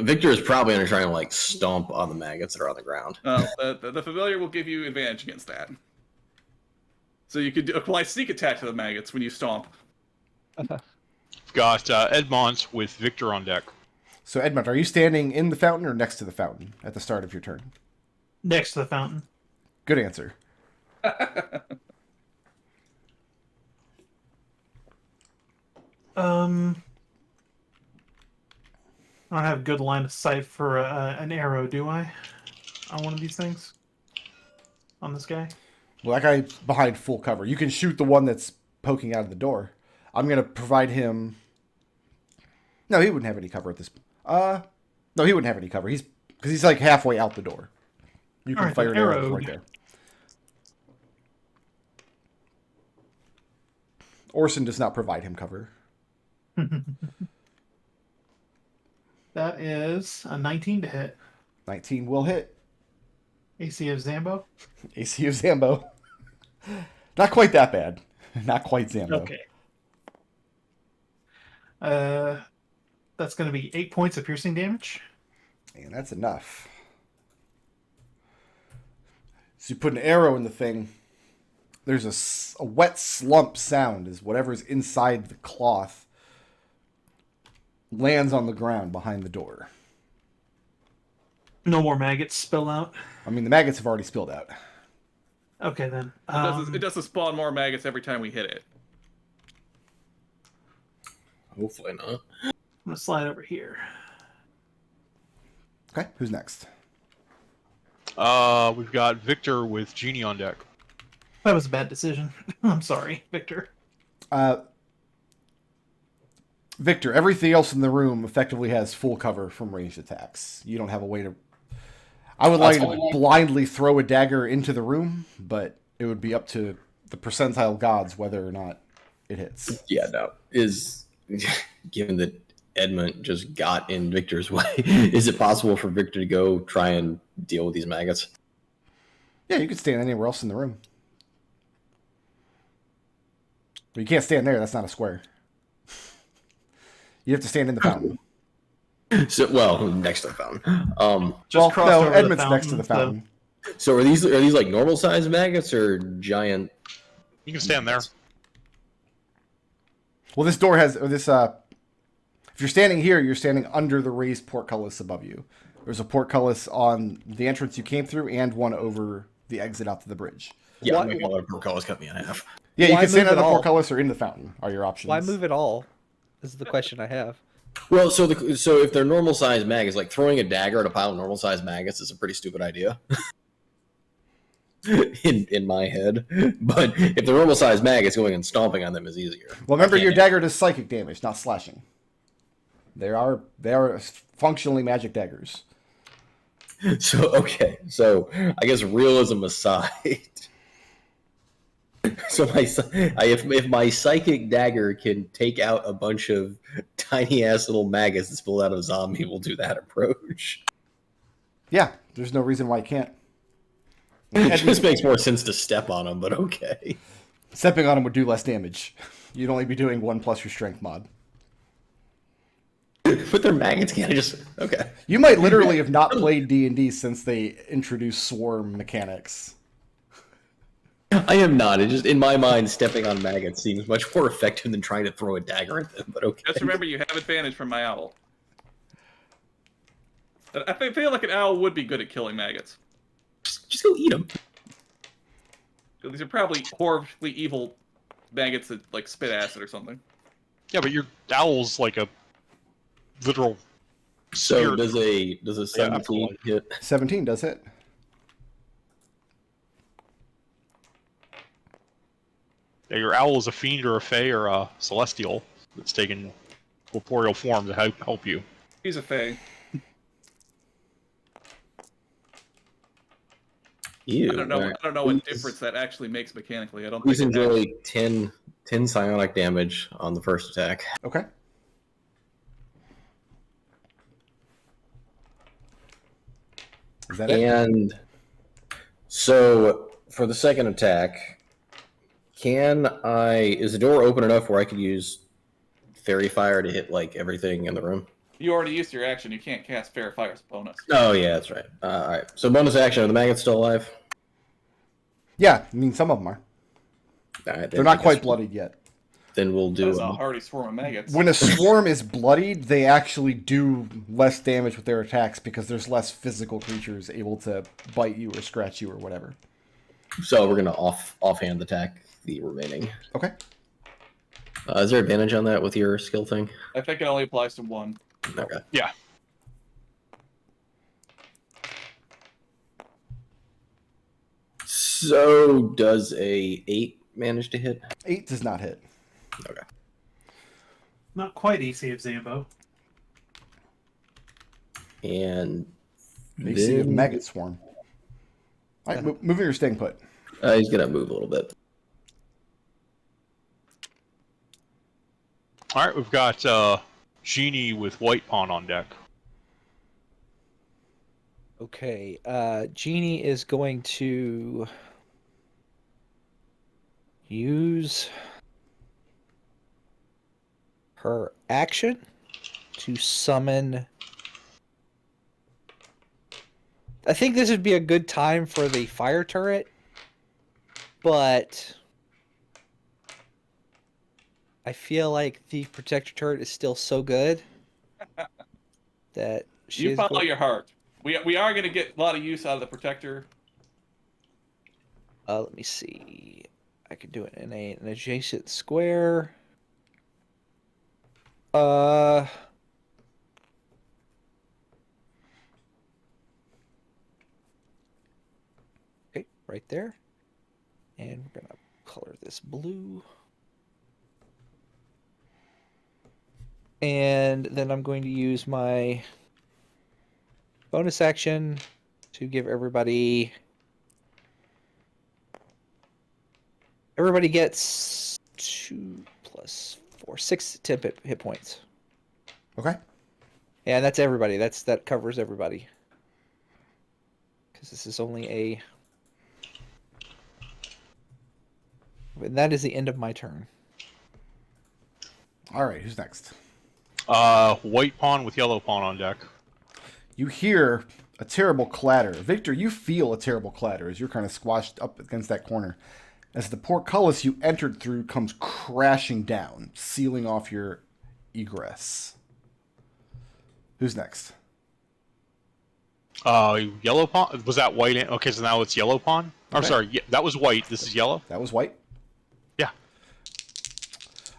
Victor is probably going to try and like stomp on the maggots that are on the ground. The familiar will give you advantage against that. So you could apply sneak attack to the maggots when you stomp. Got Edmont with Victor on deck. So, Edmont, are you standing in the fountain or next to the fountain at the start of your turn? Next to the fountain. Good answer. I don't have good line of sight for an arrow, do I? On one of these things? On this guy? Well, that guy's behind full cover. You can shoot the one that's poking out of the door. I'm going to provide him... No, he wouldn't have any cover at this... No, he wouldn't have any cover. Because he's like halfway out the door. You can fire an arrow right there. Orson does not provide him cover. That is a 19 to hit. 19 will hit. AC of Zambo? AC of Zambo. Not quite that bad. Not quite Zambo. Okay. That's going to be 8 points of piercing damage. And that's enough. So you put an arrow in the thing. There's a wet slump sound as whatever's inside the cloth lands on the ground behind the door. No more maggots spill out? I mean, the maggots have already spilled out. Okay, then. It doesn't spawn more maggots every time we hit it. Hopefully not. I'm going to slide over here. Okay, who's next? We've got Victor with Genie on deck. That was a bad decision. I'm sorry, Victor. Victor, everything else in the room effectively has full cover from ranged attacks. You don't have a way to... I would like to blindly throw a dagger into the room, but it would be up to the percentile gods whether or not it hits. Yeah, no. Given that Edmont just got in Victor's way, is it possible for Victor to go try and deal with these maggots? Yeah, you could stand anywhere else in the room. But you can't stand there. That's not a square. You have to stand in the fountain. So, well, next to the fountain. Edmond's next to the fountain. So are these like normal sized maggots or giant? You can stand there. Well, this door has this. If you're standing here, you're standing under the raised portcullis above you. There's a portcullis on the entrance you came through, and one over the exit out to the bridge. Yeah, my portcullis cut me in half. Yeah, you can stand on the portcullis or in the fountain. Are your options? Why move at all? Is the question I have. Well, so if they're normal sized maggots, like throwing a dagger at a pile of normal sized maggots is a pretty stupid idea. in my head, but if they're normal sized maggots, going and stomping on them is easier. Well, remember your dagger does psychic damage, not slashing. They are functionally magic daggers. So I guess realism aside, so if my psychic dagger can take out a bunch of tiny ass little maggots that spill out of a zombie, we'll do that approach. Yeah, there's no reason why you can't. It just makes more sense to step on them, but okay. Stepping on them would do less damage. You'd only be doing 1+ your strength mod. But they're maggots, can't I just... Okay. You might literally have not played D&D since they introduced swarm mechanics. I am not. It just, in my mind, stepping on maggots seems much more effective than trying to throw a dagger at them, but okay. Just remember, you have advantage from my owl. I feel like an owl would be good at killing maggots. Just go eat them. These are probably horribly evil maggots that like spit acid or something. Yeah, but your owl's like a literal. So does a 17 hit? 17 does hit. Yeah, your owl is a fiend or a fae or a celestial that's taken corporeal form to help you. He's a fae. Ew, I don't know what difference that actually makes mechanically. I don't Please think enjoy 10 psionic damage on the first attack. Okay. Is that it? And so for the second attack, is the door open enough where I could use fairy fire to hit like everything in the room? You already used your action. You can't cast Fair Fire as a bonus. Oh, yeah, that's right. All right. So bonus action. Are the maggots still alive? Yeah, I mean, some of them are. All right, They're not quite bloodied yet. Then we'll do That's a hardy swarm of maggots. When a swarm is bloodied, they actually do less damage with their attacks because there's less physical creatures able to bite you or scratch you or whatever. So we're gonna offhand attack the remaining. Okay. Is there advantage on that with your skill thing? I think it only applies to one. Okay. Yeah. So does a 8 manage to hit? 8 does not hit. Okay. Not quite AC of Zambo. AC And of then... maggot swarm. All right, moving or staying put? he's gonna move a little bit. All right, we've got Genie with white pawn on deck. Okay, Genie is going to use her action to summon. I think this would be a good time for the fire turret, but I feel like the protector turret is still so good that You follow your heart. We are going to get a lot of use out of the protector. Let me see. I could do it in an adjacent square. Okay, right there. And we're gonna color this blue. And then I'm going to use my bonus action to give everybody... Everybody gets 2 + 4, 6 temp hit points. Okay. Yeah, that's everybody. That covers everybody. Because this is only a... And that is the end of my turn. All right, who's next? White pawn with yellow pawn on deck. You hear a terrible clatter. Victor, you feel a terrible clatter as you're kind of squashed up against that corner. As the portcullis you entered through comes crashing down, sealing off your egress. Who's next? Yellow pawn? Was that white? Okay, so now it's yellow pawn? I'm Okay. sorry, that was white. This is yellow? That was white. Yeah.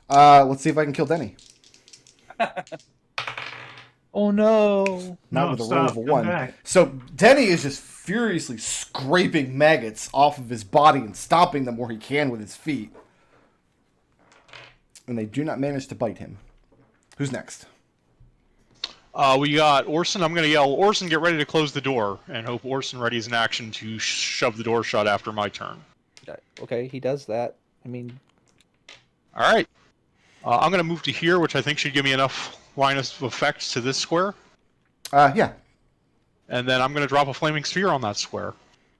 Let's see if I can kill Denny. Oh no! Not No, with a roll stop. of a Come 1. back. So Denny is just furiously scraping maggots off of his body and stomping them where he can with his feet. And they do not manage to bite him. Who's next? We got Orson. I'm going to yell, Orson, get ready to close the door, and hope Orson readies an action to shove the door shut after my turn. Okay, he does that. I mean... Alright. I'm going to move to here, which I think should give me enough line of effect to this square. Yeah. And then I'm going to drop a flaming sphere on that square.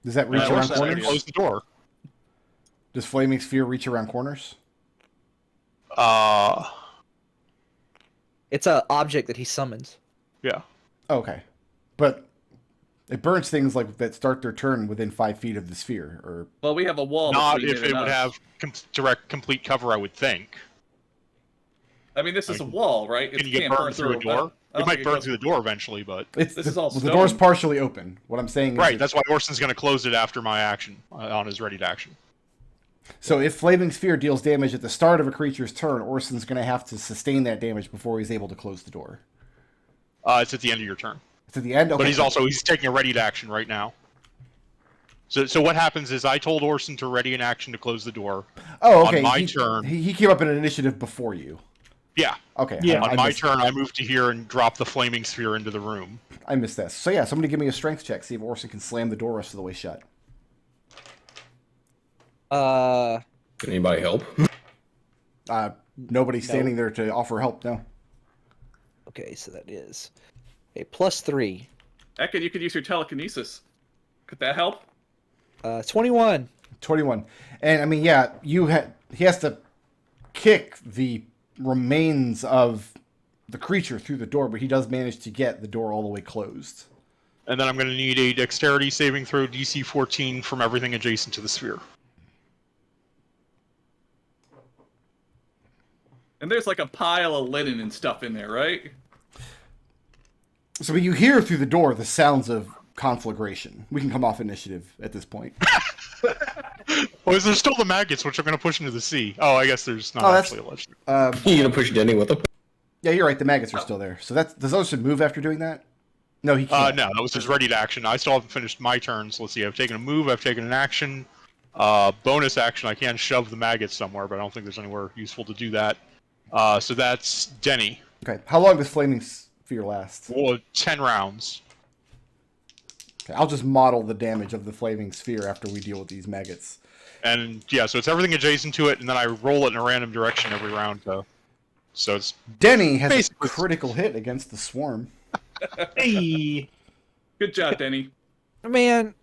Does that reach That around works that corners? idea. Close the door. Does Flaming Sphere reach around corners? It's an object that he summons. Yeah. Okay. But it burns things like that start their turn within 5 feet of the sphere. Or Well, we have a wall. Not between if it and would us. have direct, complete cover, I would think. I mean, this is a wall, right? Can It you get can't burned through a door? I It don't might think burn goes- through the door eventually, but... it's This is all the door's stone. partially open. What I'm saying is Right, that's why Orson's going to close it after my action, on his ready to action. so if Flaming Sphere deals damage at the start of a creature's turn, Orson's going to have to sustain that damage before he's able to close the door. It's at the end of your turn. It's at the end. Okay. But he's taking a ready to action right now. So what happens is I told Orson to ready an action to close the door. Oh, okay. On my he, turn. he came up in an initiative before you. Yeah. Okay. Yeah. On I my missed, turn, I move to here and drop the flaming sphere into the room. I missed this. So yeah, somebody give me a strength check. See if Orson can slam the door rest of the way shut. Can anybody help? Nobody standing there to offer help. No. Okay, so that is a +3. Ekon, you could use your telekinesis. Could that help? 21. 21. And I mean, yeah, he has to kick the remains of the creature through the door, but he does manage to get the door all the way closed. And then I'm going to need a dexterity saving throw DC 14 from everything adjacent to the sphere. And there's like a pile of linen and stuff in there, right? So you hear through the door the sounds of conflagration. We can come off initiative at this point. Well, there's still the maggots, which are going to push into the sea. Oh, I guess there's not actually a legend. You gonna push Denny with him? Yeah, you're right. The maggots are still there. So does Ocean move after doing that? No, he can't. No, that was his ready to action. I still haven't finished my turn, so let's see. I've taken a move, I've taken an action. Bonus action, I can shove the maggots somewhere, but I don't think there's anywhere useful to do that. So that's Denny. Okay. How long does Flaming Sphere last? Well, 10 rounds. Okay, I'll just model the damage of the Flaming Sphere after we deal with these maggots. And yeah, so it's everything adjacent to it, and then I roll it in a random direction every round. So it's Denny has basically a critical hit against the swarm. Hey, Good job, Denny. Man,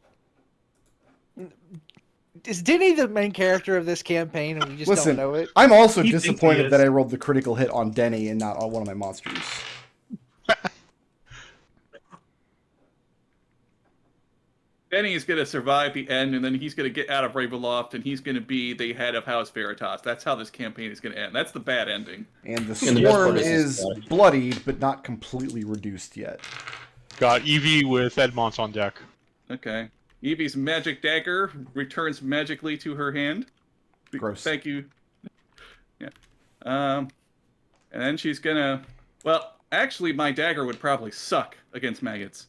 is Denny the main character of this campaign and we just Listen, don't know it? I'm also He thinks he disappointed is. that I rolled the critical hit on Denny and not on one of my monsters. Denny is going to survive the end, and then he's going to get out of Ravenloft, and he's going to be the head of House Veritas. That's how this campaign is going to end. That's the bad ending. And the And the best swarm part is is it's bloodied, but not completely reduced yet. got Evie with Edmont on deck. Okay. Evie's magic dagger returns magically to her hand. Gross. Thank you. Yeah. And then she's going to... Well, actually, my dagger would probably suck against maggots.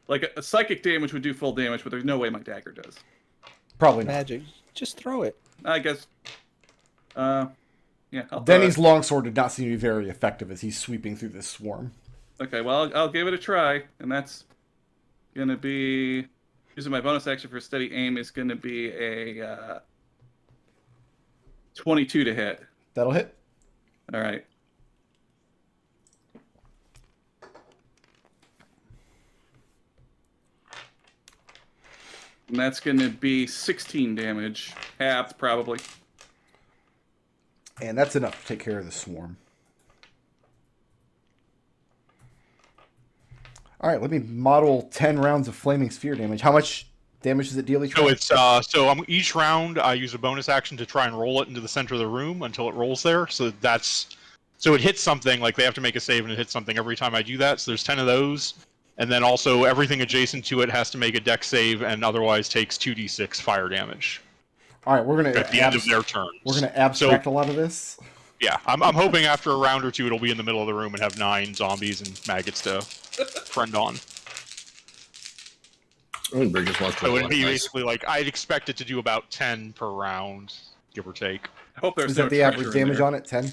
Like, a psychic damage would do full damage, but there's no way my dagger does. Probably not. Magic. Just throw it. I guess... yeah, I'll throw Denny's it. longsword did not seem to be very effective as he's sweeping through this swarm. Okay, well, I'll give it a try, and that's going to be... Using my bonus action for steady aim is going to be a 22 to hit. That'll hit. All right. And that's going to be 16 damage. Halved, probably. And that's enough to take care of the swarm. All right, let me model 10 rounds of Flaming Sphere damage. How much damage does it deal each So round? it's each round I use a bonus action to try and roll it into the center of the room until it rolls there. So it hits something, like they have to make a save and it hits something every time I do that. So there's 10 of those. And then also everything adjacent to it has to make a dex save and otherwise takes 2d6 fire damage All right, we're going at the end of their turn. We're going to abstract a lot of this. Yeah, I'm hoping after a round or two it'll be in the middle of the room and have 9 zombies and maggots to friend on. I think Bridges wants to. So it'd be basically like I'd expect it to do about 10 per round, give or take. I hope there's Is no that the treasure average in damage there. on it? 10?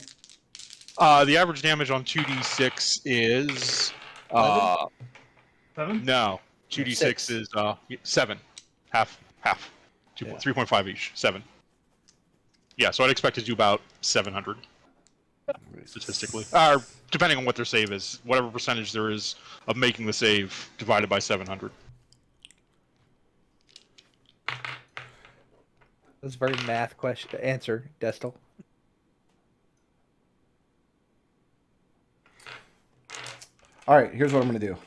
The average damage on 2d6 is 7? no, 2d6 6. is 7, half, 3.5 each, 7. Yeah, so I'd expect it to do about 700 statistically, depending on what their save is, whatever percentage there is of making the save divided by 700. That's a very math question to answer, Destil. All right, here's what I'm going to do.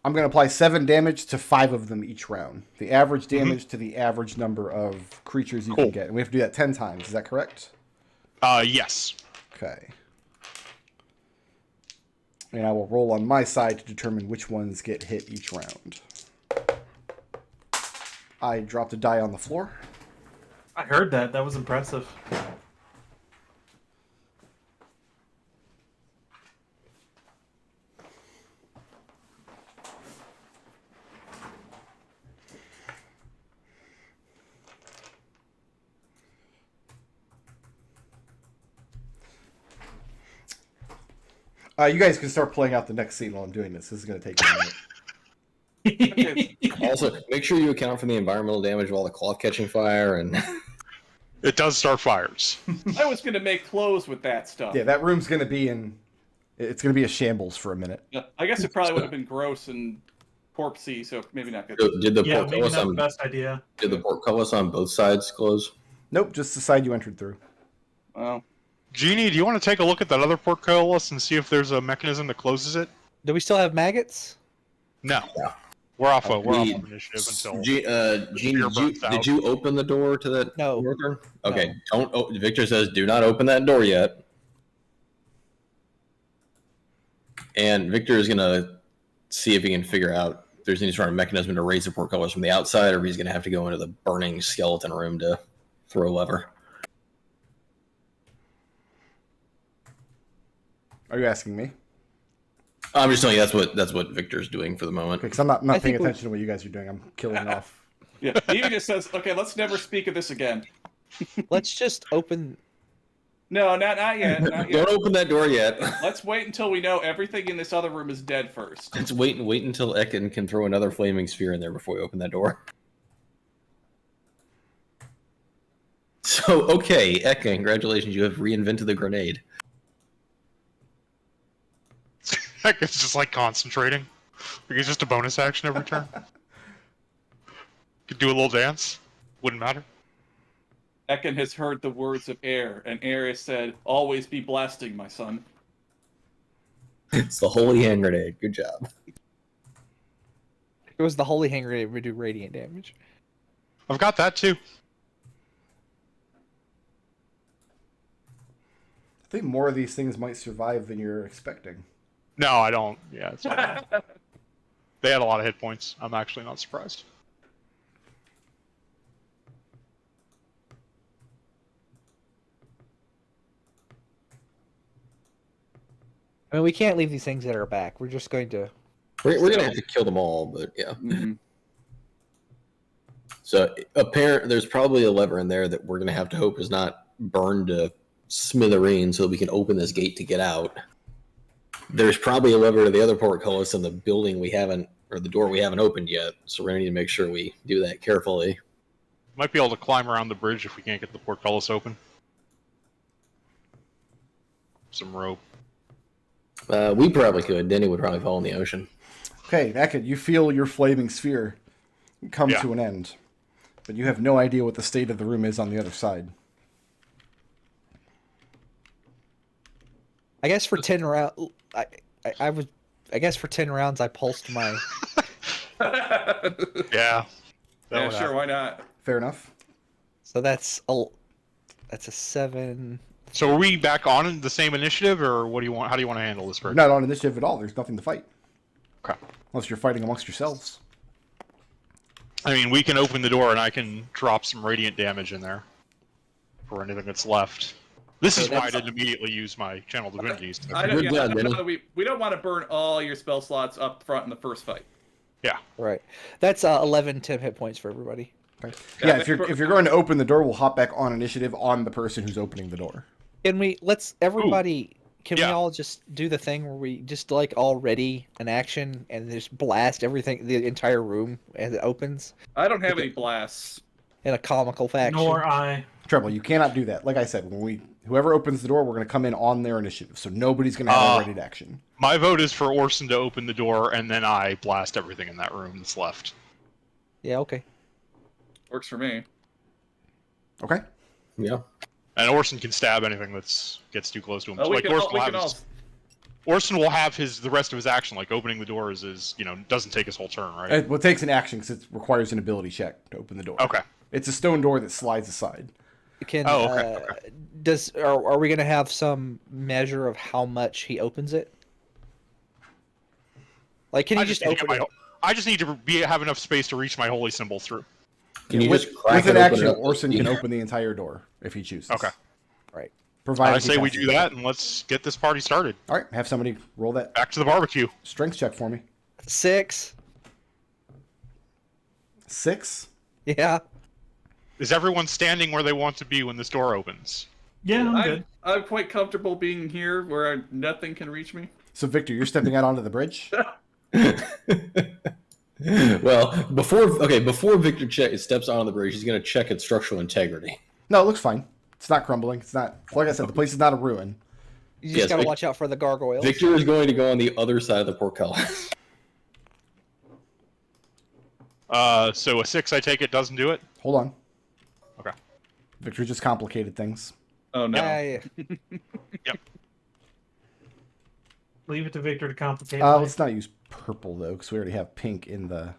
I'm going to apply 7 damage to 5 of them each round. The average damage to the average number of creatures you can get. And we have to do that 10 times. Is that correct? Yes. Okay. And I will roll on my side to determine which ones get hit each round. I dropped a die on the floor. I heard that. That was impressive. You guys can start playing out the next scene while I'm doing this. This is going to take a minute. Also, make sure you account for the environmental damage of all the cloth catching fire and. It does start fires. I was going to make clothes with that stuff. Yeah, that room's going to be in... It's going to be a shambles for a minute. Yeah, I guess it probably would have been gross and corpsey, so maybe not good. So did the Yeah, maybe portcullis not the on best idea. did the portcullis on both sides close? Nope, just the side you entered through. Well, Genie, do you want to take a look at that other portcullis and see if there's a mechanism that closes it? Do we still have maggots? No. Yeah. We're off of We- initiative until. Gene, did you open the door to that? No. Worker? Okay, don't. Victor says, "Do not open that door yet." And Victor is gonna see if he can figure out if there's any sort of mechanism to raise the portcullis from the outside, or if he's gonna have to go into the burning skeleton room to throw a lever. Are you asking me? I'm just telling you that's what Victor's doing for the moment. Because I'm not I paying think we- attention to what you guys are doing. I'm killing off. yeah. He just says, "Okay, let's never speak of this again." Let's just open. No, not yet. Not yet. Don't open that door yet. Let's wait until we know everything in this other room is dead first. Let's wait until Ekon can throw another flaming sphere in there before we open that door. So, okay, Ekon, congratulations, you have reinvented the grenade. It's just like concentrating. Like it's just a bonus action every turn. Could do a little dance. Wouldn't matter. Ekon has heard the words of air, and air has said, "Always be blasting, my son." It's the holy hand grenade. Good job. It was the holy hand grenade would do radiant damage. I've got that too. I think more of these things might survive than you're expecting. No, I don't. Yeah, it's fine. They had a lot of hit points. I'm actually not surprised. I mean, we can't leave these things at our back. We're just going to. We're going to have to kill them all, but yeah. Mhm. So, there's probably a lever in there that we're going to have to hope is not burned to smithereens so that we can open this gate to get out. There's probably a lever to the other portcullis in the building or the door we haven't opened yet, so we're going to need to make sure we do that carefully. Might be able to climb around the bridge if we can't get the portcullis open. Some rope. We probably could. Denny would probably fall in the ocean. Okay, Ekon, you feel your flaming sphere come Yeah. to an end, but you have no idea what the state of the room is on the other side. I guess for 10 rounds, I guess for 10 rounds, I pulsed my. Yeah. Yeah, That would sure. happen. Why not? Fair enough. So that's a 7. So are we back on the same initiative, or what do you want? How do you want to handle this first? Not on initiative at all. There's nothing to fight. Okay. Unless you're fighting amongst yourselves. I mean, we can open the door and I can drop some radiant damage in there for anything that's left. This is why I didn't immediately use my channel divinities. I don't, Good yeah, job, I don't know Denny. that we don't want to burn all your spell slots up front in the first fight. Yeah. Right. That's 11 temp hit points for everybody. Okay. Yeah, Yeah, but if you're going to open the door, we'll hop back on initiative on the person who's opening the door. Can we everybody? Can we Yeah. all just do the thing where we just like all ready an action and just blast everything, the entire room as it opens I don't have any blasts. in a comical fashion? Nor I. Treble, you cannot do that. Like I said, whoever opens the door, we're going to come in on their initiative, so nobody's going to have a ready to action. My vote is for Orson to open the door, and then I blast everything in that room that's left. Yeah. Okay. Works for me. Okay. Yeah. And Orson can stab anything that gets too close to him. Oh, So, like, Orson will have the rest of his action, like opening the door is doesn't take his whole turn, right? Well, it takes an action because it requires an ability check to open the door. Okay. It's a stone door that slides aside. Can Oh, okay, are we gonna have some measure of how much he opens it? Like, can he just need to open get it? I just need to have enough space to reach my holy symbol through. Can you with, just crack with it an open action, up? Orson can open the entire door if he chooses. Okay. Right. Provided I he say we passes do it. that, and let's get this party started. All right, have somebody roll that Back to the barbecue. strength check for me. 6. 6. Yeah. Is everyone standing where they want to be when this door opens? Yeah, I'm good. I'm quite comfortable being here where nothing can reach me. So, Victor, you're stepping out onto the bridge? Well, before Victor steps on the bridge, he's going to check its structural integrity. No, it looks fine. It's not crumbling. It's not, like I said, the place is not a ruin. You just Yes, gotta Vic- watch out for the gargoyles. Victor is going to go on the other side of the portcullis. So a 6, I take it, doesn't do it? Hold on. Okay. Victor just complicated things. Oh no. Yep. Leave it to Victor to complicate. Let's not use purple, though, because we already have pink in the...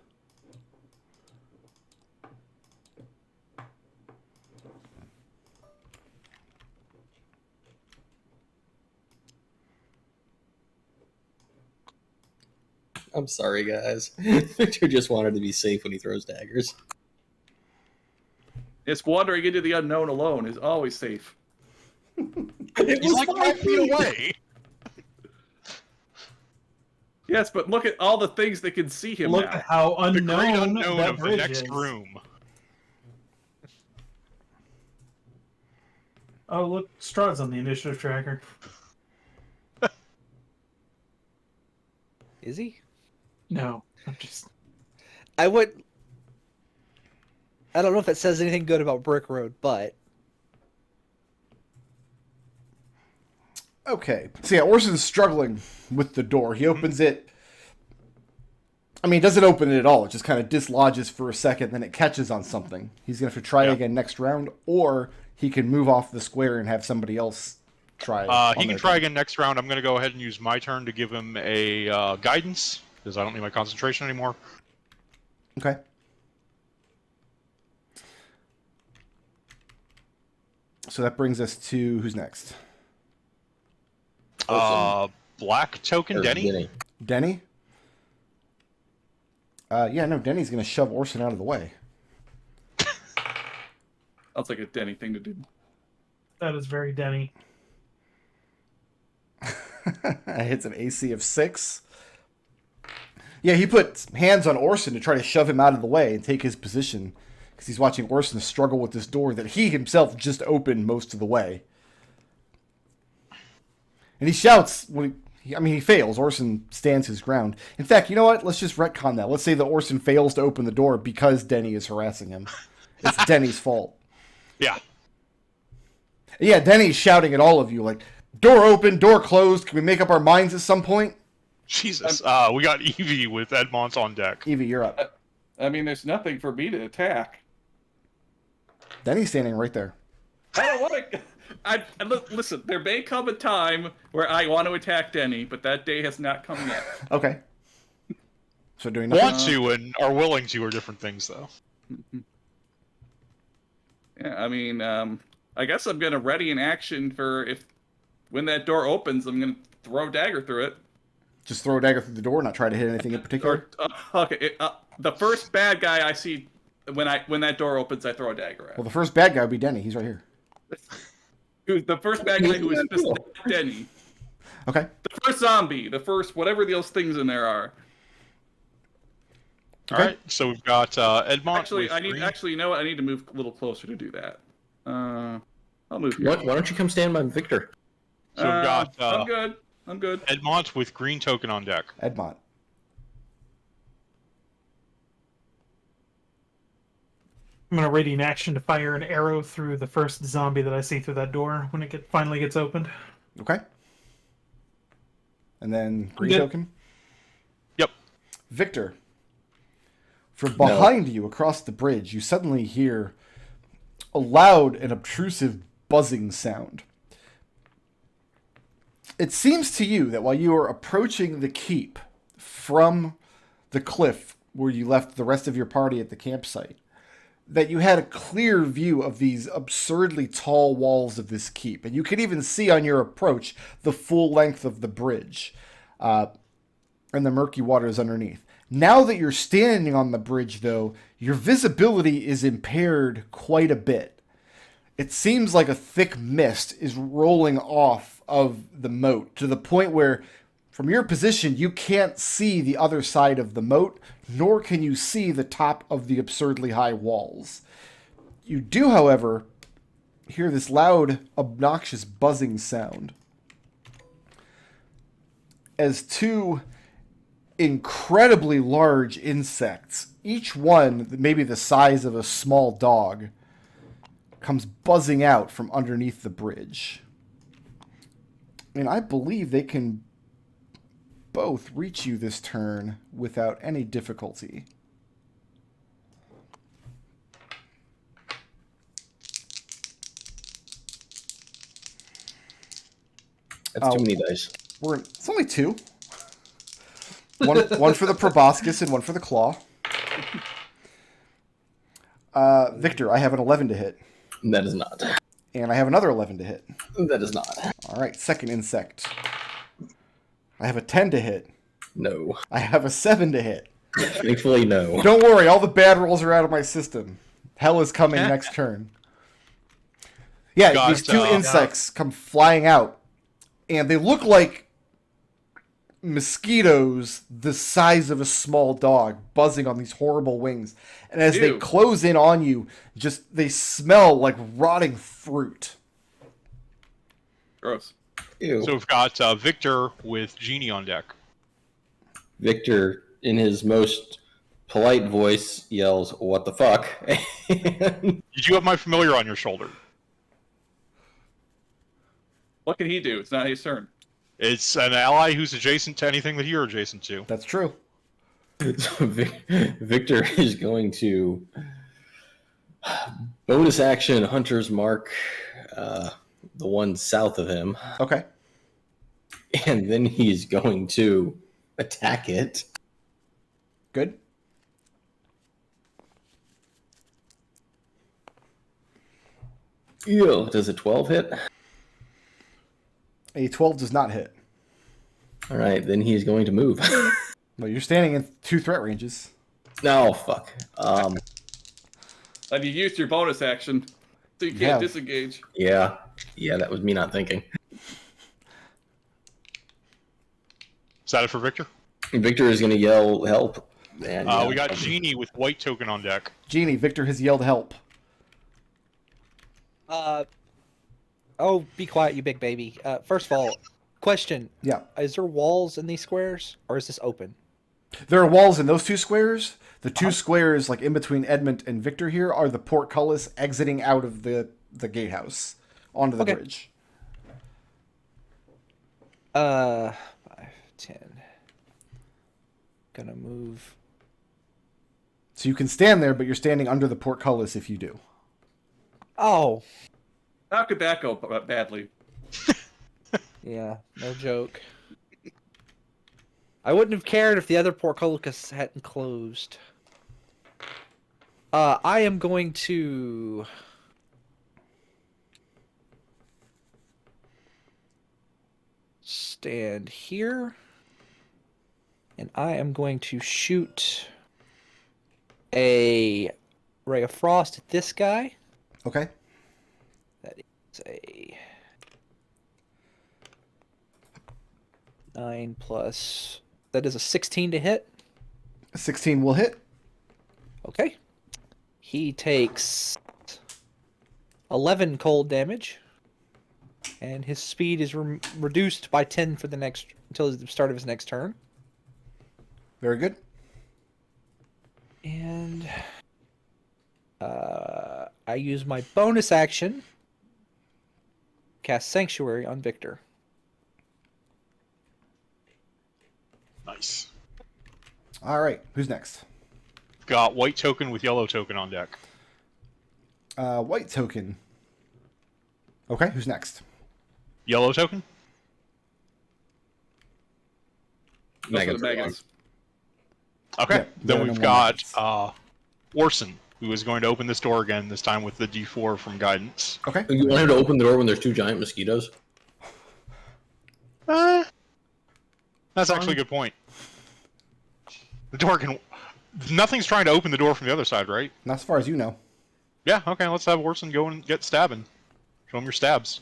I'm sorry, guys. Victor just wanted to be safe when he throws daggers. It's wandering into the unknown alone is always safe. It He's was like 5 feet away. Yes, but look at all the things that can see him Look now. at how The great unknown unknown that of the bridge next is. room. Oh, look, Strahd's on the initiative tracker. Is he? No, I'm just. I don't know if that says anything good about Brick Road, but Okay. So yeah, Orson's struggling with the door. He opens it. I mean, he doesn't open it at all. It just kind of dislodges for a second, then it catches on something. He's going to have to try again next round, or he can move off the square and have somebody else try. He can try again next round. I'm going to go ahead and use my turn to give him a guidance, because I don't need my concentration anymore. Okay. So that brings us to who's next? Black token, Denny. Denny? Yeah, no, Denny's going to shove Orson out of the way. Sounds like a Denny thing to do. That is very Denny. Hits an AC of 6. Yeah, he puts hands on Orson to try to shove him out of the way and take his position, because he's watching Orson struggle with this door that he himself just opened most of the way. And he shouts when he fails. Orson stands his ground. In fact, you know what? Let's just retcon that. Let's say that Orson fails to open the door because Denny is harassing him. It's Denny's fault. Yeah. Yeah, Denny's shouting at all of you, like, door open, door closed. Can we make up our minds at some point? Jesus. We got Evie with Edmont on deck. Evie, you're up. I mean, there's nothing for me to attack. Denny's standing right there. I don't want to. Listen, there may come a time where I want to attack Denny, but that day has not come yet. Okay. So doing nothing? Want to and are willing to are different things, though. Yeah, I mean, I guess I'm gonna ready an action for when that door opens, I'm gonna throw a dagger through it. Just throw a dagger through the door, not try to hit anything in particular? Okay, the first bad guy I see when that door opens, I throw a dagger at. Well, the first bad guy would be Denny. He's right here. Who's the first bad guy who is just Denny? Okay. The first zombie, the first whatever those things in there are. All right, so we've got Edmont. Actually, you know what? I need to move a little closer to do that. I'll move here. Why don't you come stand by Victor? So we've got I'm good. Edmont with green token on deck. Edmont. I'm gonna ready an action to fire an arrow through the first zombie that I see through that door when it finally gets opened. Okay. And then green Good. token. Yep. Victor. From behind you across the bridge, you suddenly hear a loud and obtrusive buzzing sound. It seems to you that while you are approaching the keep from the cliff where you left the rest of your party at the campsite, that you had a clear view of these absurdly tall walls of this keep. And you can even see on your approach the full length of the bridge and the murky waters underneath. Now that you're standing on the bridge, though, your visibility is impaired quite a bit. It seems like a thick mist is rolling off of the moat to the point where, from your position, you can't see the other side of the moat, nor can you see the top of the absurdly high walls. You do, however, hear this loud, obnoxious buzzing sound as two incredibly large insects, each one maybe the size of a small dog, comes buzzing out from underneath the bridge. And I believe they can both reach you this turn without any difficulty. That's too many dice. It's only 2. One for the proboscis and one for the claw. Victor, I have an 11 to hit. That is not. And I have another 11 to hit. That is not. All right, second insect. I have a 10 to hit. No. I have a 7 to hit. Thankfully, no. Don't worry, all the bad rolls are out of my system. Hell is coming next turn. Yeah, these 2 insects come flying out, and they look like mosquitoes the size of a small dog buzzing on these horrible wings. And as they close in on you, they smell like rotting fruit. Gross. Ew. So we've got Victor with Genie on deck. Victor, in his most polite voice, yells, "What the fuck?" Did you have my familiar on your shoulder? What can he do? It's not his turn. It's an ally who's adjacent to anything that you're adjacent to. That's true. So Victor is going to bonus action Hunter's Mark, the one south of him. Okay. And then he's going to attack it. Good. Ew. Does a 12 hit? A 12 does not hit. All right, then he's going to move. Well, you're standing in 2 threat ranges. No, fuck. And you used your bonus action, so you can't disengage. Yeah, that was me not thinking. Is that it for Victor? Victor is going to yell, "Help!" And, we got Genie with white token on deck. Genie, Victor has yelled help. Oh, be quiet, you big baby. First of all, question. Yeah. Is there walls in these squares, or is this open? There are walls in those 2 squares. The 2 squares, like in between Edmont and Victor here, are the portcullis exiting out of the gatehouse onto the bridge. 5, 10. Gonna move. So you can stand there, but you're standing under the portcullis if you do. Oh. How could that go badly? Yeah, no joke. I wouldn't have cared if the other portcullis hadn't closed. I am going to stand here, and I am going to shoot a ray of frost at this guy. Okay. That is a 9 plus. That is a 16 to hit. 16 will hit. Okay. He takes 11 cold damage, and his speed is reduced by 10 for until the start of his next turn. Very good. And I use my bonus action, cast Sanctuary on Victor. Nice. All right. Who's next? Got white token with yellow token on deck. White token. Okay. Who's next? Yellow token? Those are the Megans. Okay. Yeah, then no we've more got Megans. Orson, who is going to open this door again, this time with the D4 from guidance. Okay. You want him to open the door when there's 2 giant mosquitoes? That's actually a good point. The door can... Nothing's trying to open the door from the other side, right? Not as far as you know. Yeah, okay, let's have Orson go and get stabbing. Show him your stabs.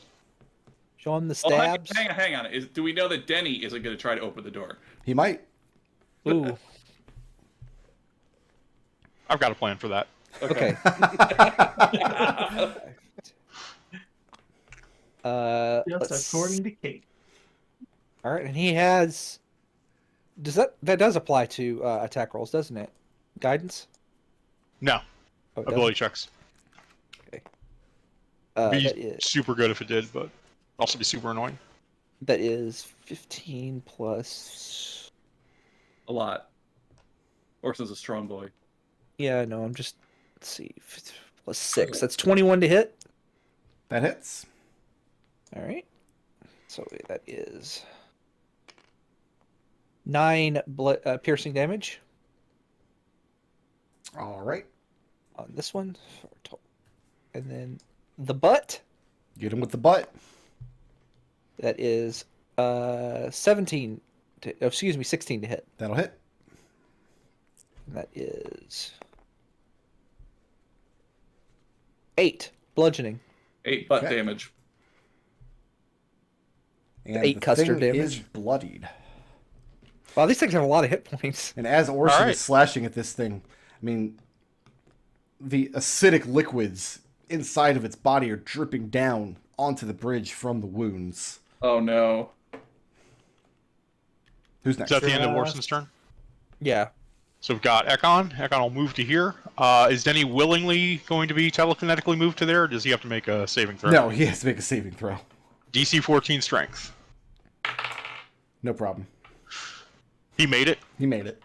Show him the Oh, stabs. hang on. Do we know that Denny isn't going to try to open the door? He might. Ooh. I've got a plan for that. Okay. Just according to Kate. All right, and he has. That does apply to attack rolls, doesn't it? Guidance. No, Oh, it ability checks. doesn't? Be That is, super good if it did, but also be super annoying. that is 15 plus. A lot. Orson's a strong boy. Yeah, no, I'm just. Let's see. Plus 6. That's 21 to hit. That hits. All right. So that is 9 piercing damage All right. on this one. And then the butt. Get him with the butt. That is 16 to hit. That'll hit. And that is 8 bludgeoning. 8 butt Okay. damage. And 8 the custard thing damage. is bloodied. Wow, these things have a lot of hit points. And as Orson All right. is slashing at this thing, I mean, the acidic liquids inside of its body are dripping down onto the bridge from the wounds. Oh no. Who's Is next? that the end of Sure. Orson's turn? Yeah. So we've got Ekon. Ekon will move to here. Is Denny willingly going to be telekinetically moved to there, or does he have to make a saving throw? No, he has to make a saving throw. DC 14 strength. No problem. He made it. He made it.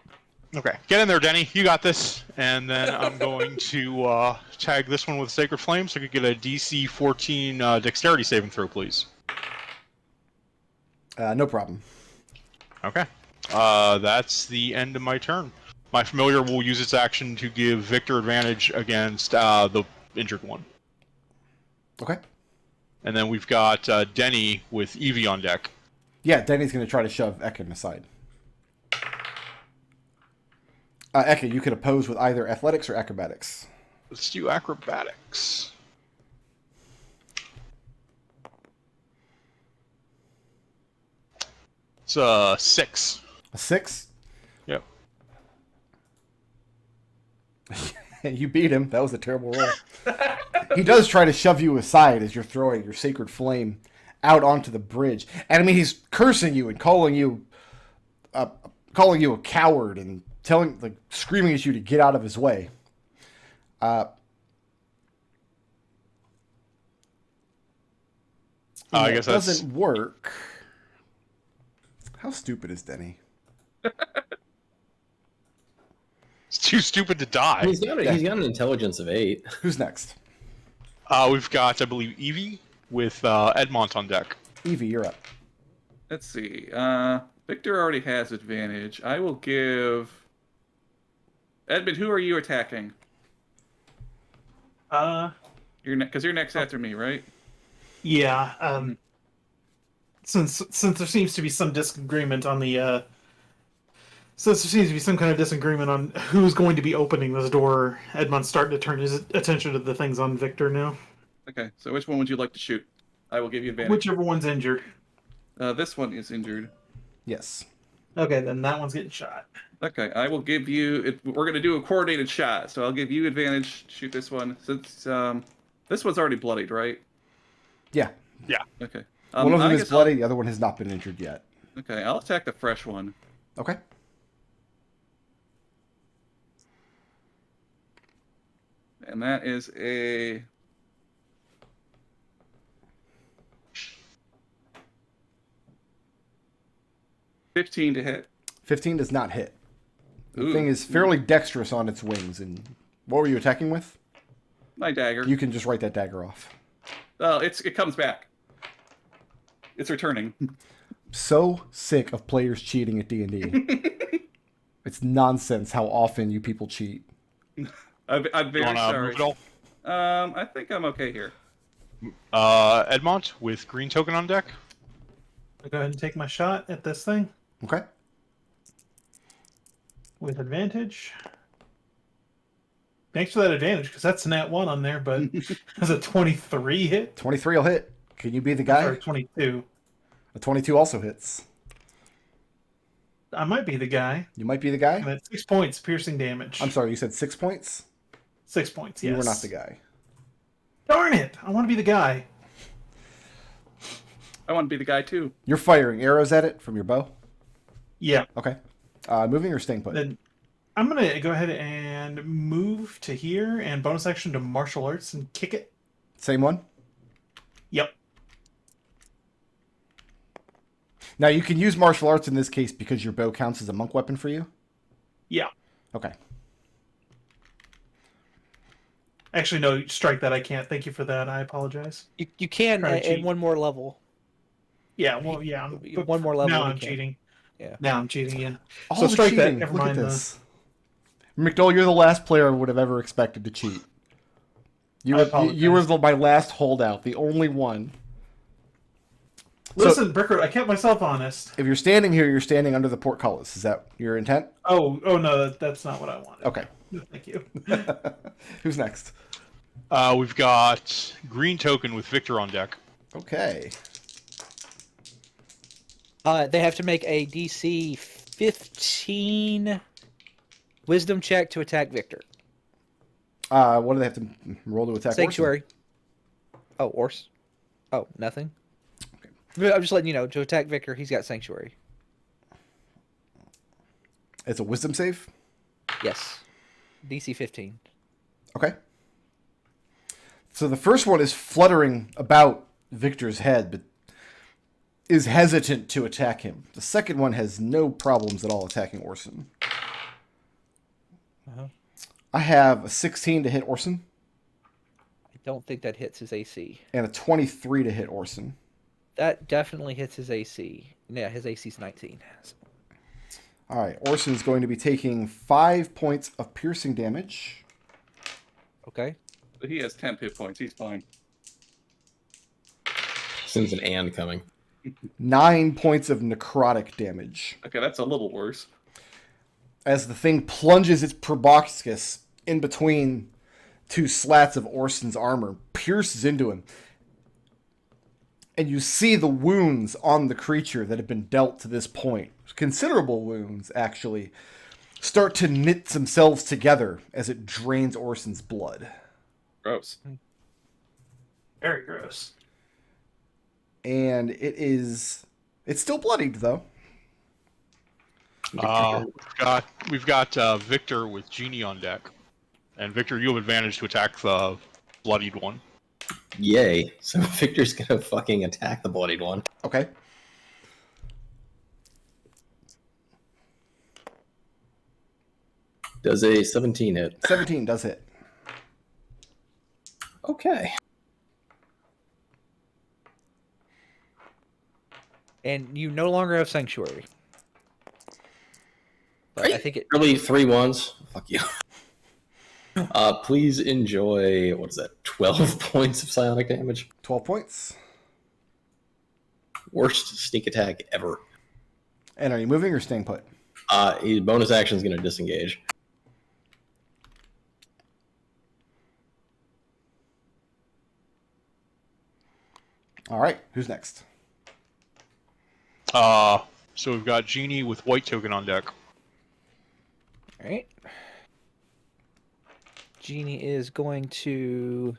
Okay, get in there, Denny. You got this. And then I'm going to tag this one with Sacred Flame, so I could get a DC 14 Dexterity saving throw, please. No problem. Okay. That's the end of my turn. My familiar will use its action to give Victor advantage against the injured one. Okay. And then we've got Denny with Evie on deck. Yeah, Denny's going to try to shove Ekon aside. Ekon, you can oppose with either athletics or acrobatics. Let's do acrobatics. It's 6. A 6? Yep. You beat him. That was a terrible roll. He does try to shove you aside as you're throwing your sacred flame out onto the bridge. And I mean, he's cursing you and calling you a coward and screaming at you to get out of his way. I That guess that's doesn't work. How stupid is Denny? it's too stupid to die. He's got an intelligence of 8. Who's next? We've got, I believe, Evie with Edmont on deck. Evie, you're up. Let's see. Victor already has advantage. I will give Edmund. Who are you attacking? Because you're next after me, right? Yeah. Since there seems to be some disagreement on the since there seems to be some kind of disagreement on who's going to be opening this door, Edmont's starting to turn his attention to the things on Victor now. Okay. So which one would you like to shoot? I will give you advantage. Whichever one's injured. This one is injured. Yes. Okay, then that one's getting shot. Okay, I will give you. We're going to do a coordinated shot, so I'll give you advantage. Shoot this one since this one's already bloodied, right? Yeah. Okay. One of them I is guess bloody. The other one has not been injured yet. Okay, I'll attack the fresh one. Okay. And that is a 15 to hit. 15 does not hit. The Ooh. thing is fairly dexterous on its wings. And what were you attacking with? My dagger. You can just write that dagger off. Oh, it comes back. It's returning. So sick of players cheating at D&D. It's nonsense how often you people cheat. I'm very You wanna sorry. move it all? I think I'm okay here. Edmont with green token on deck. I'll go ahead and take my shot at this thing Okay. with advantage. Thanks for that advantage, because that's a nat 1 on there, but that's a 23 hit. 23 will hit. Can you be the Or guy? 22. A 22 also hits. I might be the guy. You might be the guy? And that's 6 points piercing damage. I'm sorry, you said 6 points? 6 points, yes. You were not the guy. Darn it! I want to be the guy. I want to be the guy too. You're firing arrows at it from your bow? Yeah. Okay. Moving or staying put? Then I'm going to go ahead and move to here and bonus action to martial arts and kick it. Same one? Yep. Now, you can use martial arts in this case because your bow counts as a monk weapon for you? Yeah. Okay. Actually, no, strike that. I can't. Thank you for that. I apologize. You can Try to at cheat. one more level. Yeah, well, yeah. But One more level. Now he I'm can't. cheating. Yeah. Now I'm cheating. Yeah. All So the strike that, cheating. never Look at mind the- this. McDohl, you're the last player I would have ever expected to cheat. You I were apologize. my last holdout, the only one. Listen, Brickroot, I kept myself honest. If you're standing here, you're standing under the portcullis. Is that your intent? Oh no, that's not what I wanted. Okay. Thank you. Who's next? We've got green token with Victor on deck. Okay. They have to make a DC 15 Wisdom check to attack Victor. What do they have to roll to attack? Sanctuary. Oh, Ors. Oh, nothing. Okay. I'm just letting you know. To attack Victor, he's got Sanctuary. It's a wisdom save? Yes. DC 15. Okay. So the first one is fluttering about Victor's head, but is hesitant to attack him. The second one has no problems at all attacking Orson. I have a 16 to hit Orson. I don't think that hits his AC. And a 23 to hit Orson. That definitely hits his AC. Yeah, his AC is 19. All right, Orson is going to be taking 5 points of piercing damage. Okay. But he has 10 hit points. He's fine. Seems an and coming. 9 points of necrotic damage. Okay, that's a little worse. As the thing plunges its proboscis in between two slats of Orson's armor, pierces into him. And you see the wounds on the creature that have been dealt to this point, considerable wounds actually, start to knit themselves together as it drains Orson's blood. Gross. Very gross. And it's still bloodied though. We've got Victor with Genie on deck, and Victor, you have advantage to attack the bloodied one. Yay. So Victor's gonna fucking attack the bloodied one. Okay. Does a 17 hit? 17 does hit. Okay. And you no longer have Sanctuary. But I think it... Really 3 ones. Fuck you. Please enjoy, what is that, 12 points of psionic damage? 12 points. Worst sneak attack ever. And are you moving or staying put? His bonus action is going to disengage. All right, who's next? So we've got Genie with white token on deck. Alright. Genie is going to...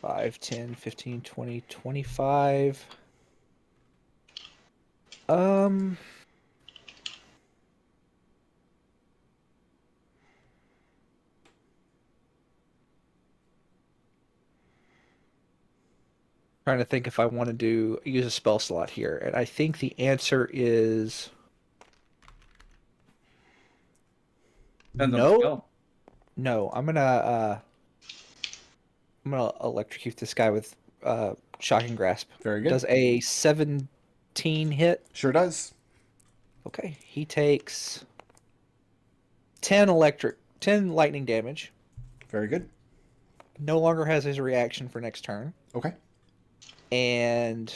5, 10, 15, 20, 25. Trying to think if I want to use a spell slot here, and I think the answer is Depends on the no. spell. No, I'm gonna electrocute this guy with shocking grasp. Very good. Does a 17 hit? Sure does. Okay, he takes 10 lightning damage. Very good. No longer has his reaction for next turn. Okay. And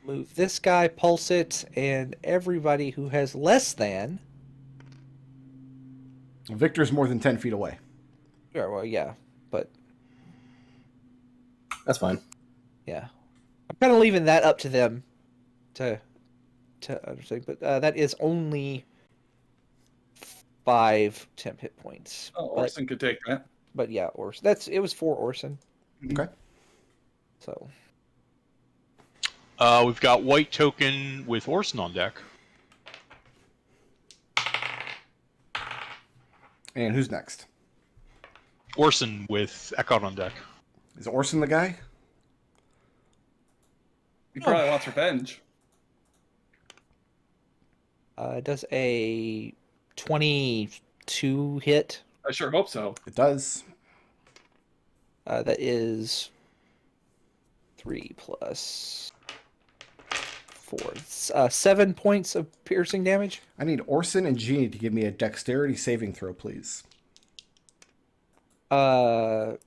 move this guy, pulse it, and everybody who has less than. Victor's more than 10 feet away. Yeah, well, yeah, but That's fine. yeah, I'm kind of leaving that up to them to understand. But that is only 5 temp hit points. Oh, Orson could take that. But yeah, it was for Orson. Okay. So We've got white token with Orson on deck. And who's next? Orson with Ekon on deck. Is Orson the guy? He probably wants revenge. does a 22 hit? I sure hope so. It does. That is 3 plus 4. 7 points of piercing damage. I need Orson and Genie to give me a dexterity saving throw, please. That's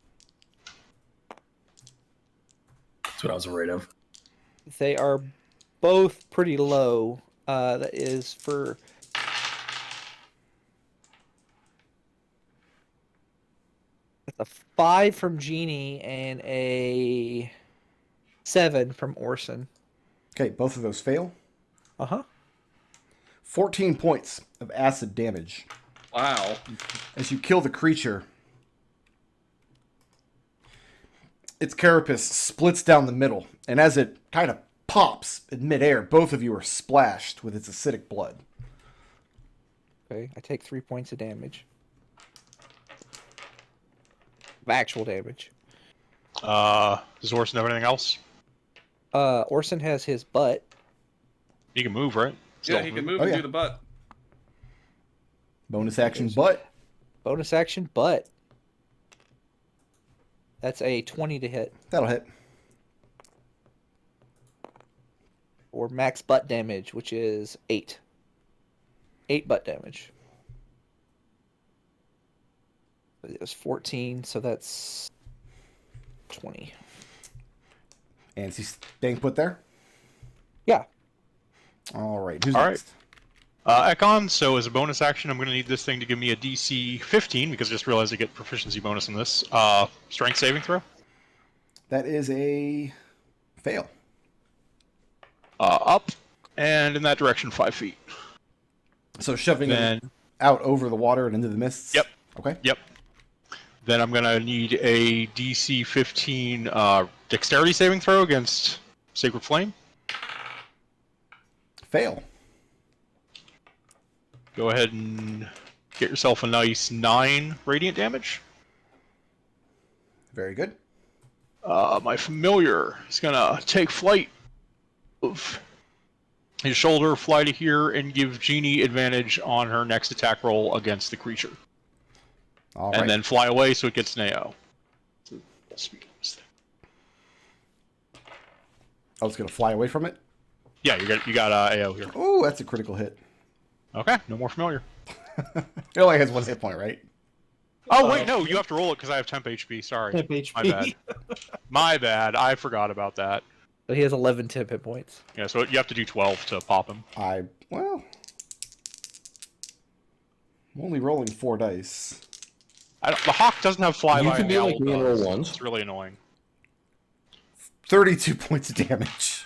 what I was afraid of. They are both pretty low. That is for a 5 from Genie and a 7 from Orson. Okay, both of those fail. 14 points of acid damage. Wow. As you kill the creature, its carapace splits down the middle, and as it kind of pops in midair, both of you are splashed with its acidic blood. Okay, I take 3 points of damage. Of actual damage. Does Orson have anything else? Orson has his butt. He can move, right? Yeah, he can move and do the butt. Bonus action, butt. Bonus action, butt. That's a 20 to hit. That'll hit. Or max butt damage, which is 8. 8 butt damage. It was 14, so that's 20. And is he staying put there? Yeah. All right. Who's All next? Ekon, so as a bonus action, I'm going to need this thing to give me a DC 15, because I just realized I get proficiency bonus on this. Strength saving throw? That is a fail. Up, and in that direction, 5 feet. So shoving Then, it out over the water and into the mists? Yep. Okay. Yep. Then I'm going to need a DC 15 dexterity saving throw against Sacred Flame. Fail. Go ahead and get yourself a nice 9 radiant damage. Very good. My familiar is going to take flight of his shoulder, fly to here, and give Genie advantage on her next attack roll against the creature. All And right. then fly away so it gets an AO. I was going to fly away from it. Yeah, you got AO here. Oh, that's a critical hit. Okay, no more familiar. It only has 1 hit point, right? Oh wait, no, you have to roll it because I have temp HP. Sorry, Temp HP. my bad. My bad. I forgot about that. So he has 11 temp hit points. Yeah, so you have to do 12 to pop him. Well, I'm only rolling 4 dice. The hawk doesn't have flyby. You can and the do owl like me and roll does. ones. It's really annoying. 32 points of damage.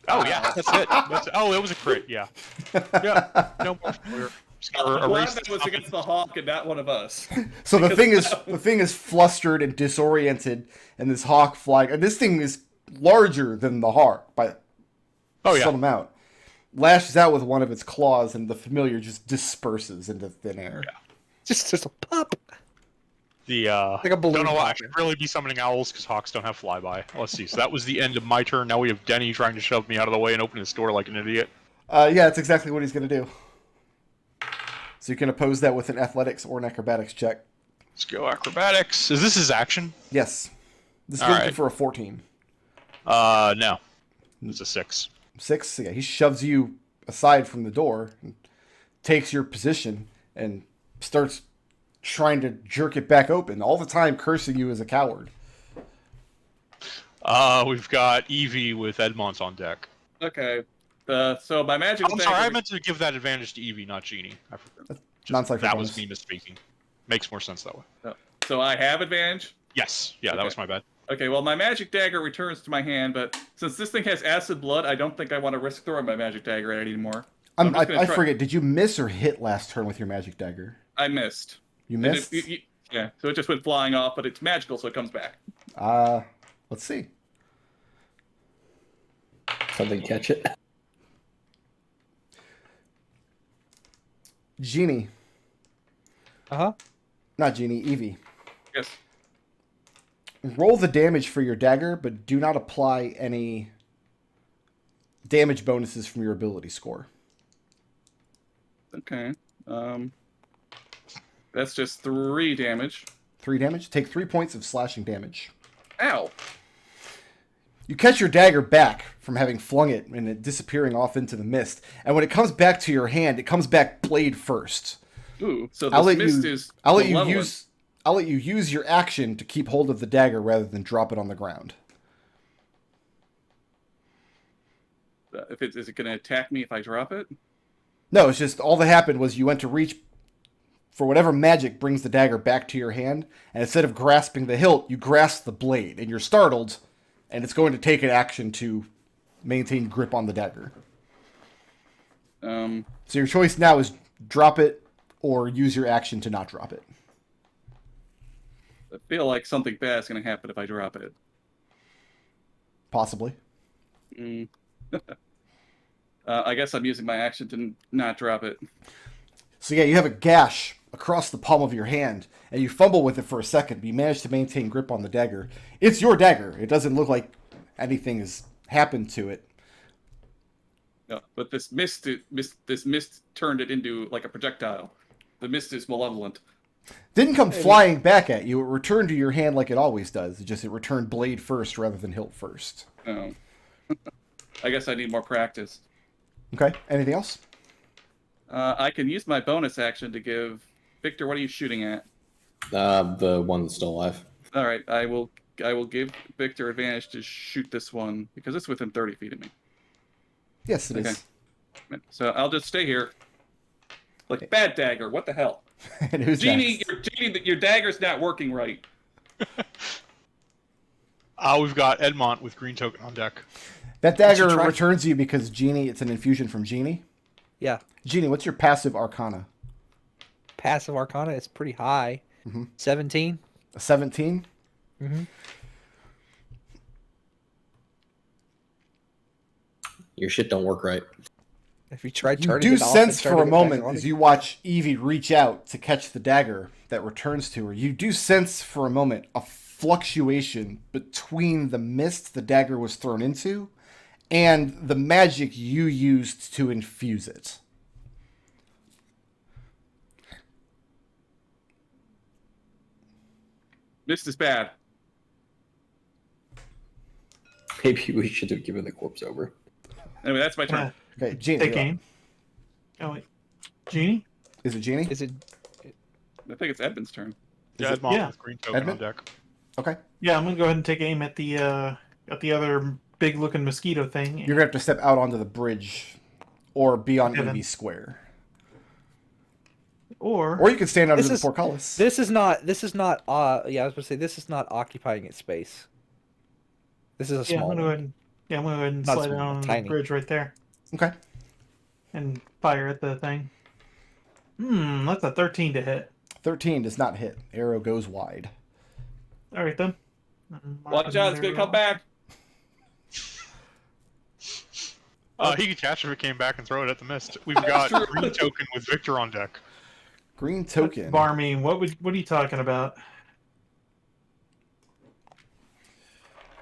Oh yeah, that's it. Oh, it was a crit. Yeah. Yeah. No more familiar. Just gonna I'm glad erase that was against the hawk and not one of us. So the thing is flustered and disoriented, and this hawk flying. And this thing is larger than the hawk by some amount. Lashes out with one of its claws, and the familiar just disperses into thin air. Yeah. Just a pop. The Like a balloon don't know why I popper. should really be summoning owls because hawks don't have flyby. Let's see. So that was the end of my turn. Now we have Denny trying to shove me out of the way and open his door like an idiot. Yeah, that's exactly what he's going to do. So you can oppose that with an athletics or an acrobatics check. Let's go acrobatics. Is this his action? Yes. This is All going right. for a 14. No. It's a 6. 6. Yeah, he shoves you aside from the door and takes your position and starts trying to jerk it back open, all the time cursing you as a coward. We've got Evie with Edmont on deck. Okay. So my magic. I'm sorry, I meant to give that advantage to Evie, not Genie. I forgot. Non-cypher That bonus. was me misspeaking. Makes more sense that way. So I have advantage. Yes. Yeah, that Okay. was my bad. Okay, well, my magic dagger returns to my hand, but since this thing has acid blood, I don't think I want to risk throwing my magic dagger at it anymore. I'm just gonna I try- forget, did you miss or hit last turn with your magic dagger? I missed. You And missed? yeah, so it just went flying off, but it's magical, so it comes back. Let's see. Something catch it. Genie. Uh-huh. Not Genie, Evie. Yes. Roll the damage for your dagger, but do not apply any damage bonuses from your ability score. Okay. That's just 3 damage. 3 damage. Take 3 points of slashing damage. Ow! You catch your dagger back from having flung it and it disappearing off into the mist. And when it comes back to your hand, it comes back blade first. Ooh, so this mist is I'll let you use your action to keep hold of the dagger rather than drop it on the ground. Is it going to attack me if I drop it? No, it's just all that happened was you went to reach for whatever magic brings the dagger back to your hand, and instead of grasping the hilt, you grasp the blade, and you're startled, and it's going to take an action to maintain grip on the dagger. So your choice now is drop it or use your action to not drop it. I feel like something bad is going to happen if I drop it. Possibly. I guess I'm using my action to not drop it. So yeah, you have a gash across the palm of your hand, and you fumble with it for a second, but you manage to maintain grip on the dagger. It's your dagger. It doesn't look like anything has happened to it. No, but this mist turned it into like a projectile. The mist is malevolent. Didn't come flying back at you. It returned to your hand like it always does. It returned blade first rather than hilt first. Oh. I guess I need more practice. Okay. Anything else? I can use my bonus action to give Victor. What are you shooting at? The one that's still alive. All right, I will give Victor advantage to shoot this one because it's within 30 feet of me. Yes, it is. So I'll just stay here. Like bad dagger. What the hell? And who's Genie, next? your dagger's not working right. We've got Edmont with green token on deck. That dagger returns you because Genie. It's an infusion from Genie. Yeah. Genie, what's your passive arcana? Passive Arcana is pretty high. 17. A 17? Mm-hmm. Your shit don't work right. If you try You turning do it off sense and for turning a it back moment on as you watch Evie reach out to catch the dagger that returns to her. You do sense for a moment a fluctuation between the mist the dagger was thrown into and the magic you used to infuse it. Mist is bad. Maybe we should have given the corpse over. Anyway, that's my turn. Okay, Genie. Take you're up. aim. Oh wait, Genie. Is it Genie? Is it? I think it's Edmund's turn. Yeah, Edmont Yeah. with green token Edmont? on deck. Okay. Yeah, I'm gonna go ahead and take aim at the other big looking mosquito thing. You're going to have to step out onto the bridge or be on Okay, then. Evie's square. Or Or you can stand under This the is- portcullis. This is not. Yeah, I was going to say this is not occupying its space. This is a yeah, small. I'm gonna go one. ahead and, I'm gonna go ahead and Not slide small, down on the tiny. bridge right there Okay. and fire at the thing. That's a 13 to hit. 13 does not hit. Arrow goes wide. All right then. Watch out, it's gonna come back. He could catch it if it came back and throw it at the mist. We've got true. green token with Victor on deck. Green token. Barmy, what are you talking about?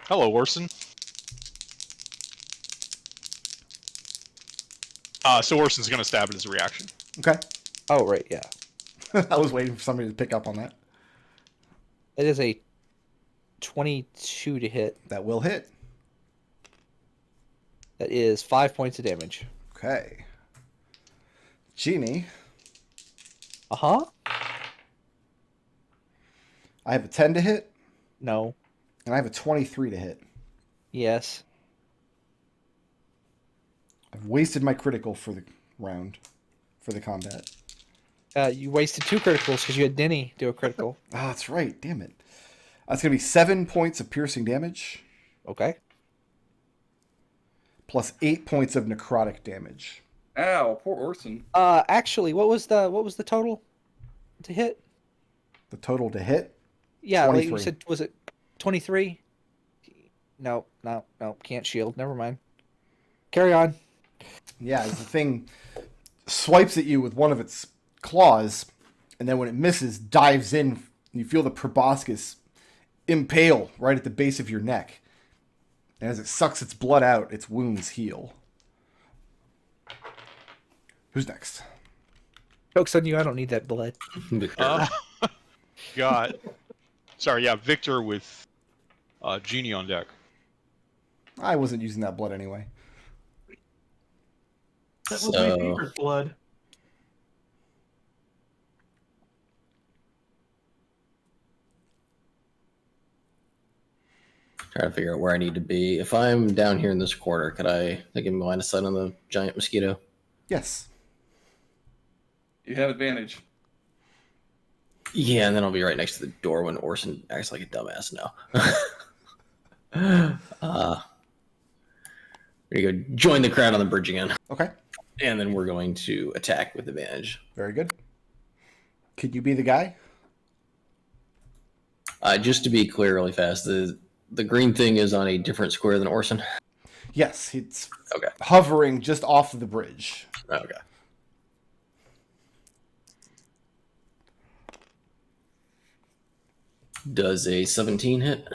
Hello, Orson. So Orson's going to stab it as a reaction. Okay. Oh right, yeah. I was waiting for somebody to pick up on that. It is a 22 to hit. That will hit. That is 5 points of damage. Okay. Genie, Uh huh. I have a 10 to hit, No. and I have a 23 to hit. Yes. I've wasted my critical for the round, for the combat. You wasted 2 criticals because you had Denny do a critical. Ah, that's right. Damn it. That's going to be 7 points of piercing damage, Okay. plus 8 points of necrotic damage. Ow, poor Orson. Actually, what was the total to hit? The total to hit? Yeah, like you 23. said, was it 23? No, can't shield. Never mind. Carry on. Yeah, the thing swipes at you with one of its claws, and then when it misses, dives in. You feel the proboscis impale right at the base of your neck. And as it sucks its blood out, its wounds heal. Who's next? Joke's on you, I don't need that blood. Victor. Got. Sorry, yeah, Victor with Genie on deck. I wasn't using that blood anyway. That was my favorite blood. Trying to figure out where I need to be. If I'm down here in this corner, could I give me line of sight on the giant mosquito? Yes. You have advantage. Yeah, and then I'll be right next to the door when Orson acts like a dumbass now. There you go. Join the crowd on the bridge again. Okay. And then we're going to attack with advantage. Very good. Could you be the guy? Just to be clear really fast, the green thing is on a different square than Orson. Yes, it's Okay. hovering just off of the bridge. Okay. Does a 17 hit?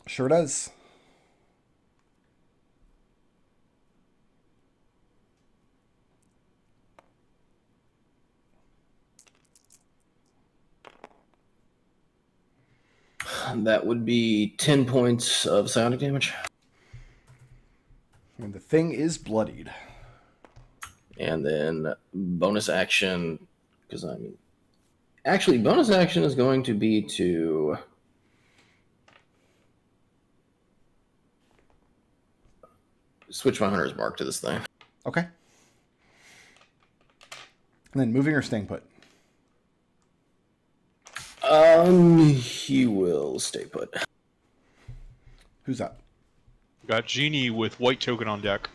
Sure does. That would be 10 points of psionic damage. And the thing is bloodied. And then bonus action, because actually, bonus action is going to be to switch my hunter's mark to this thing. Okay. And then moving or staying put? He will stay put. Who's up? Got Genie with white token on deck.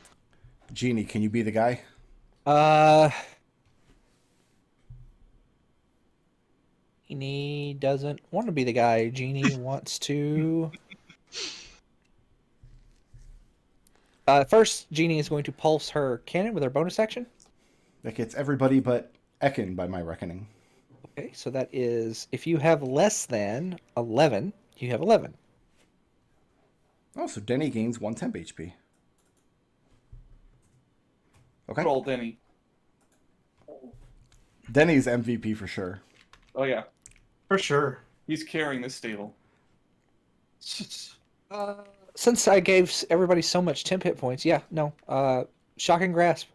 Genie, can you be the guy? Genie doesn't want to be the guy. Genie wants to. First, Genie is going to pulse her cannon with her bonus action. That gets everybody but Ekon by my reckoning. Okay, so that is if you have less than 11, you have 11. Oh, so Denny gains 1 temp HP. Okay. Good old Denny. Denny's MVP for sure. Oh yeah, For sure. he's carrying this stable. Since I gave everybody so much temp hit points, yeah, no. Shocking grasp.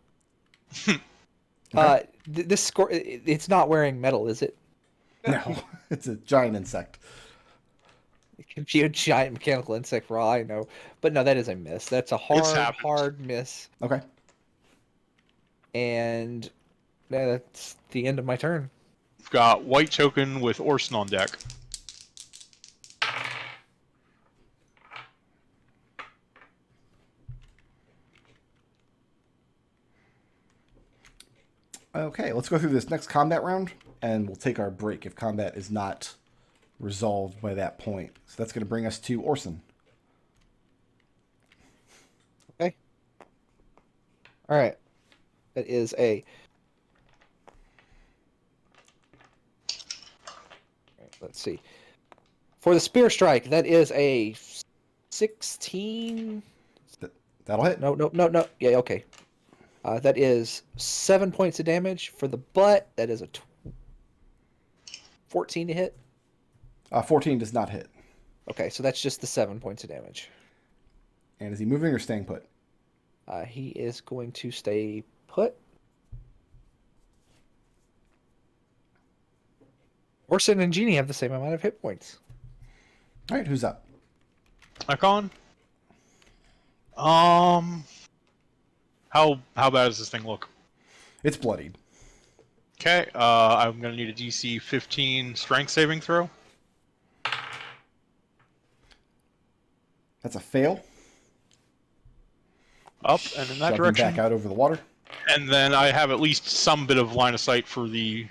This score, it's not wearing metal, is it? No, it's a giant insect. It could be a giant mechanical insect for all I know. But no, that is a miss. That's a hard miss. Okay. And that's the end of my turn. We've got white token with Orson on deck. Okay, let's go through this next combat round, and we'll take our break if combat is not resolved by that point. So that's going to bring us to Orson. Okay. All right. That is a. Let's see. For the spear strike, that is a 16. That'll hit. No. Yeah, okay. That is 7 points of damage. For the butt, that is a 14 to hit. 14 does not hit. Okay, so that's just the 7 points of damage. And is he moving or staying put? He is going to stay put. Orson and Genie have the same amount of hit points. All right, who's up? Ekon? How bad does this thing look? It's bloodied. Okay, I'm gonna need a DC 15 strength saving throw. That's a fail. Up and in that Shoving direction. back out over the water. And then I have at least some bit of line of sight for the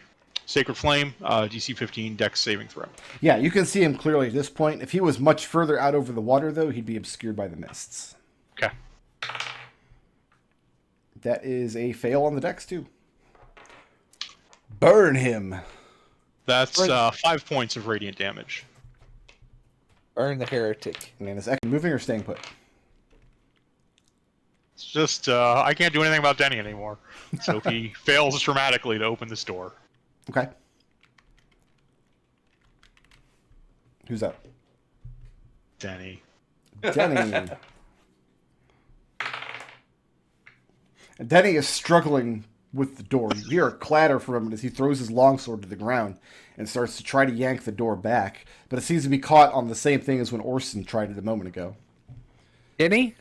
Sacred Flame, DC 15 Dex saving throw. Yeah, you can see him clearly at this point. If he was much further out over the water, though, he'd be obscured by the mists. Okay. That is a fail on the dex, too. Burn him. That's 5 points of radiant damage. Burn the heretic. And is Ekon moving or staying put? It's just I can't do anything about Denny anymore. So he fails dramatically to open this door. Okay. Who's up? Denny. Denny. And Denny is struggling with the door. You hear a clatter from him as he throws his longsword to the ground and starts to try to yank the door back, but it seems to be caught on the same thing as when Orson tried it a moment ago. Denny?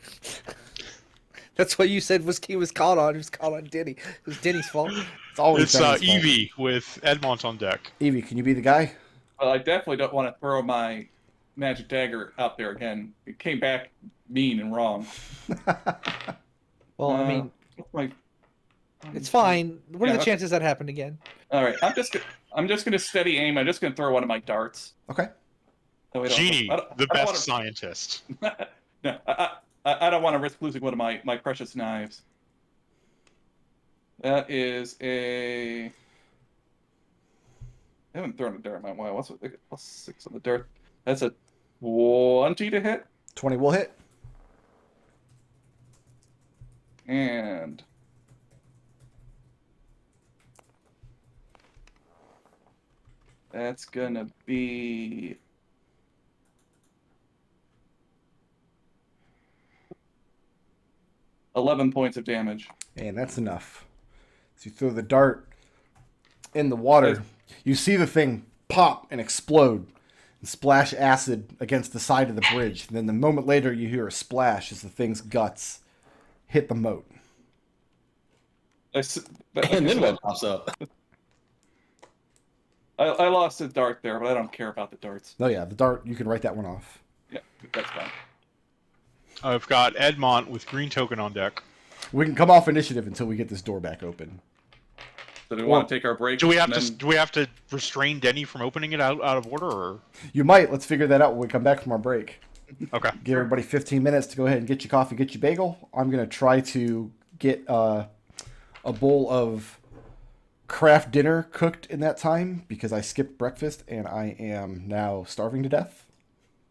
That's what you said he was caught on. He was caught on Denny. It was Denny's fault. It's always It's Denny's fault. Evie with Edmont on deck. Evie, can you be the guy? Well, I definitely don't want to throw my magic dagger out there again. It came back mean and wrong. Well, I mean, Like, it's fine. What are Yeah, the okay. chances that happened again? all right, I'm just gonna steady aim. I'm just gonna throw one of my darts. Okay. So we don't- Genie, I don't- the I don't best scientist. No, I don't want to risk losing one of my precious knives. That is a. I haven't thrown a dart in my while. What's it? +6 on the dart. That's a 20 to hit. 20 will hit. And. That's gonna be. $11 points of damage. And that's enough. So you throw the dart in the water. You see the thing pop and explode and splash acid against the side of the bridge. And then the moment later, you hear a splash as the thing's guts hit the moat. And then what pops up? I lost a dart there, but I don't care about the darts. Oh, yeah, the dart, you can write that one off. Yeah, that's fine. I've got Edmont with green token on deck. We can come off initiative until we get this door back open. So do we want to take our break? Do we have and to? then- Do we have to restrain Denny from opening it out of order? Or You might. Let's figure that out when we come back from our break. okay, Give everybody 15 minutes to go ahead and get your coffee, get your bagel. I'm going to try to get a bowl of craft dinner cooked in that time because I skipped breakfast and I am now starving to death.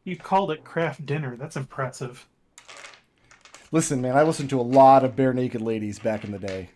You called it craft dinner. That's impressive. Listen, man, I listened to a lot of Bare Naked Ladies back in the day.